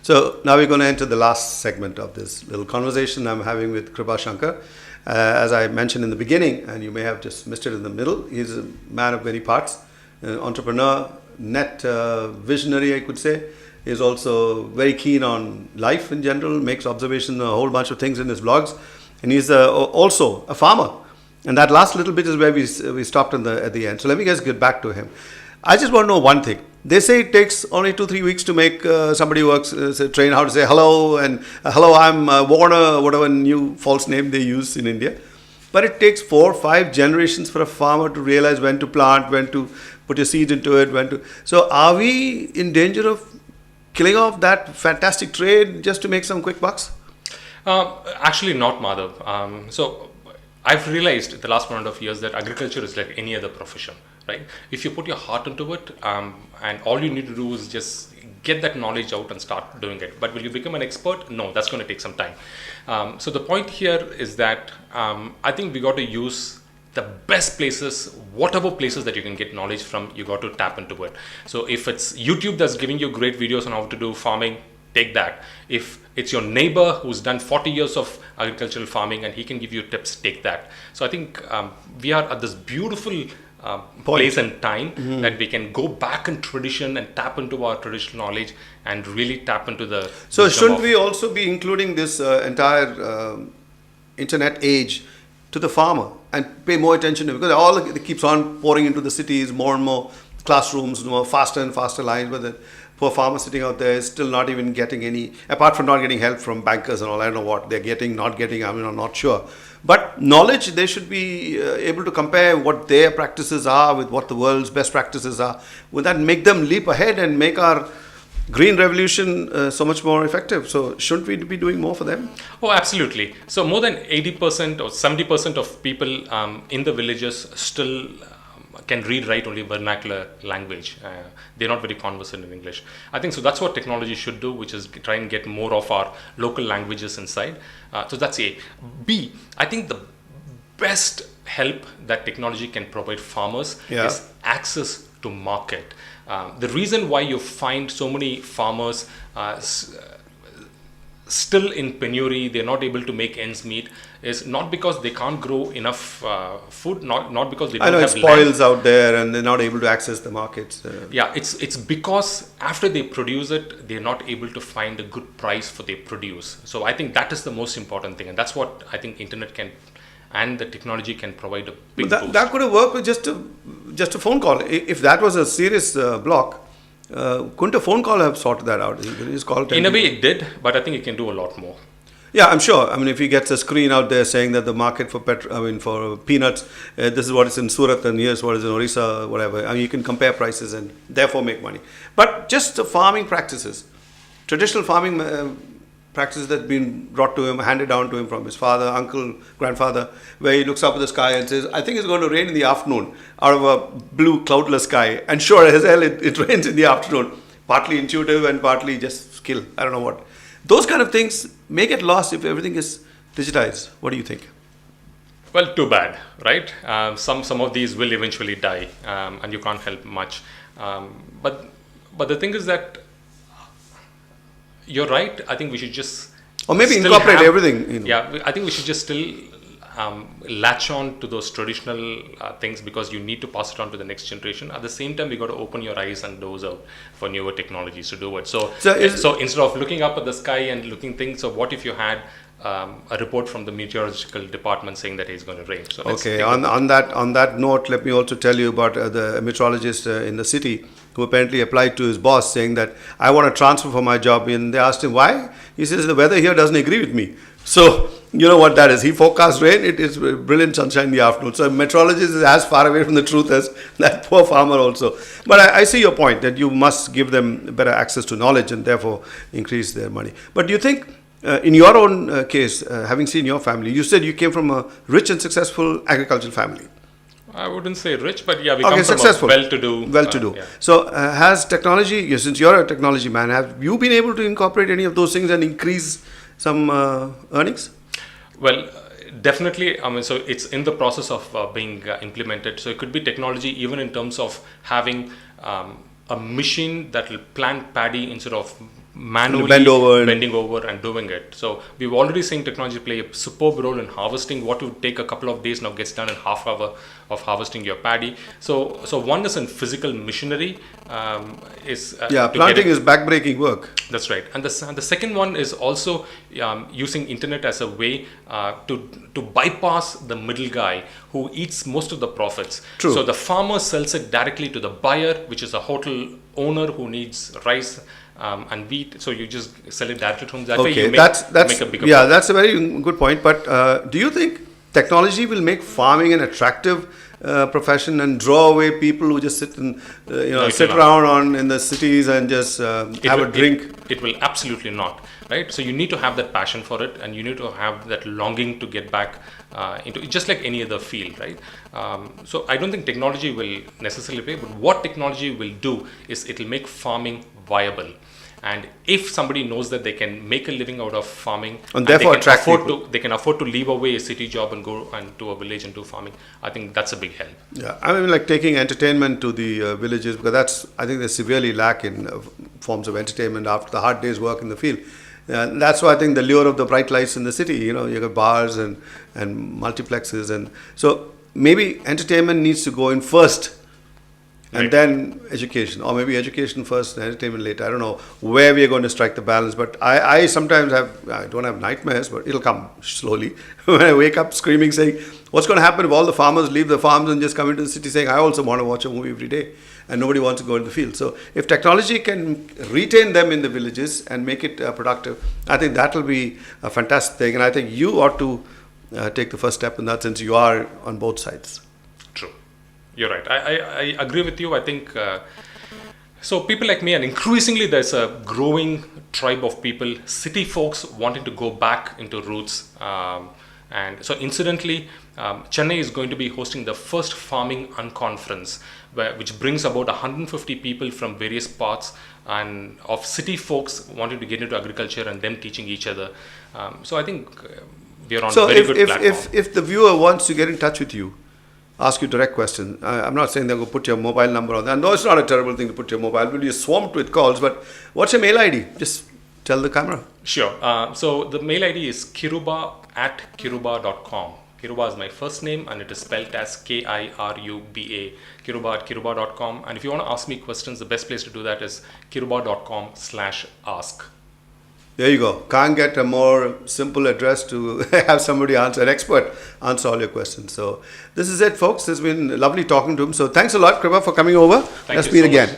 So now we're going to enter the last segment of this little conversation I'm having with Kiruba Shankar. As I mentioned in the beginning, and you may have just missed it in the middle, he's a man of many parts, entrepreneur, net visionary, I could say. He's also very keen on life in general, makes observation, a whole bunch of things in his blogs. And he's also a farmer. And that last little bit is where we stopped at the end. So let me just get back to him. I just want to know one thing. They say it takes only 2-3 weeks to make somebody who works train how to say hello and hello, I'm Warner, whatever new false name they use in India. But it takes 4-5 generations for a farmer to realize when to plant, when to put your seeds into it, So are we in danger of killing off that fantastic trade just to make some quick bucks? Actually not, Madhav. So I've realized the last 1.5 years that agriculture is like any other profession, right? If you put your heart into it, and all you need to do is just get that knowledge out and start doing it. But will you become an expert? No, that's going to take some time. So the point here is that I think we got to use the best places, whatever places that you can get knowledge from, you got to tap into it. So if it's YouTube that's giving you great videos on how to do farming, take that. If it's your neighbor who's done 40 years of agricultural farming and he can give you tips, take that. So I think we are at this beautiful place and time that we can go back in tradition and tap into our traditional knowledge and really tap into the... So shouldn't we also be including this entire internet age to the farmer and pay more attention to it? Because all it keeps on pouring into the cities, more and more classrooms, more faster and faster lines, but the poor farmer sitting out there is still not even getting any, apart from not getting help from bankers and all, I don't know what they're getting, not getting, I mean, I'm not sure. But knowledge, they should be able to compare what their practices are with what the world's best practices are. Would that make them leap ahead and make our green revolution so much more effective? So shouldn't we be doing more for them? Oh, absolutely. So more than 80% or 70% of people in the villages still can read, write only vernacular language. They're not very conversant in English. I think so that's what technology should do, which is try and get more of our local languages inside. So that's A. B, I think the best help that technology can provide farmers is access to market. The reason why you find so many farmers still in penury, they're not able to make ends meet, is not because they can't grow enough food, not because they don't have land. I know it spoils out there and they're not able to access the markets. Yeah, it's because after they produce it, they're not able to find a good price for their produce. So I think that is the most important thing, and that's what I think internet can and the technology can provide a big boost. That could have worked with just a phone call. If that was a serious block, couldn't a phone call have sorted that out? In a way it did, but I think it can do a lot more. Yeah, I'm sure. I mean, if he gets a screen out there saying that the market for for peanuts, this is what is in Surat and here's what is in Orissa, whatever. I mean, you can compare prices and therefore make money. But just the farming practices, traditional farming practices that have been brought to him, handed down to him from his father, uncle, grandfather, where he looks up at the sky and says, I think it's going to rain in the afternoon out of a blue cloudless sky. And sure as hell, it rains in the afternoon. Partly intuitive and partly just skill. I don't know what. Those kind of things may get lost if everything is digitized. What do you think? Well, too bad, right? Some of these will eventually die, and you can't help much. But the thing is that you're right. I think we should just or maybe incorporate everything. You know. Yeah, I think we should just still latch on to those traditional things because you need to pass it on to the next generation. At the same time, we got to open your eyes and doors out for newer technologies to do it. So instead of looking up at the sky and looking things, so what if you had a report from the meteorological department saying that it's going to rain? So okay. On that note, let me also tell you about the meteorologist in the city who apparently applied to his boss saying that I want to transfer for my job, and they asked him why. He says the weather here doesn't agree with me. So you know what that is. He forecasts rain. It is brilliant sunshine in the afternoon. So a meteorologist is as far away from the truth as that poor farmer also. But I see your point that you must give them better access to knowledge and therefore increase their money. But do you think in your own case, having seen your family, you said you came from a rich and successful agricultural family. I wouldn't say rich, but yeah, we come from a well-to-do. Well-to-do. Yeah. So has technology, since you're a technology man, have you been able to incorporate any of those things and increase some earnings? Well, definitely. I mean, so it's in the process of being implemented. So it could be technology even in terms of having a machine that will plant paddy instead of manually bending over and doing it. So we've already seen technology play a superb role in harvesting. What would take a couple of days now gets done in half hour of harvesting your paddy. So one is in physical machinery. Planting is backbreaking work. That's right. And the second one is also using internet as a way to bypass the middle guy who eats most of the profits. True. So the farmer sells it directly to the buyer, which is a hotel owner who needs rice and wheat. So you just sell it directly to him. That way you make a bigger profit. That's a very good point. But do you think technology will make farming an attractive profession and draw away people who just sit and sit around in the cities and just have a drink? It will absolutely not, right? So you need to have that passion for it, and you need to have that longing to get back into it, just like any other field, right? So I don't think technology will necessarily play, but what technology will do is it will make farming viable. And if somebody knows that they can make a living out of farming, and therefore attract people, they can afford to leave away a city job and go to a village and do farming. I think that's a big help. Yeah, I mean, like taking entertainment to the villages, because I think they severely lack in forms of entertainment after the hard day's work in the field. That's why I think the lure of the bright lights in the city. You got bars and multiplexes, and so maybe entertainment needs to go in first. And then education, or maybe education first and entertainment later. I don't know where we are going to strike the balance, but I sometimes I don't have nightmares, but it'll come slowly. When I wake up screaming saying, what's going to happen if all the farmers leave the farms and just come into the city saying, I also want to watch a movie every day, and nobody wants to go in the field. So if technology can retain them in the villages and make it productive, I think that will be a fantastic thing. And I think you ought to take the first step in that, since you are on both sides. True. You're right. I agree with you. I think so. People like me, and increasingly there's a growing tribe of people, city folks wanting to go back into roots. And so, incidentally, Chennai is going to be hosting the first farming unconference, which brings about 150 people from various parts and of city folks wanting to get into agriculture and them teaching each other. So I think we're on a very good platform. If the viewer wants to get in touch with you, ask you direct questions. I'm not saying they're going to put your mobile number on there. No, it's not a terrible thing to put your mobile. We'll be swamped with calls, but what's your mail ID? Just tell the camera. Sure. So the mail ID is kiruba@kiruba.com. Kiruba is my first name, and it is spelled as Kiruba, kiruba@kiruba.com. And if you want to ask me questions, the best place to do that is kiruba.com/ask. There you go. Can't get a more simple address to have somebody answer, an expert answer all your questions. So this is it, folks. It's been lovely talking to him. So thanks a lot, Kiruba, for coming over. Let's meet again.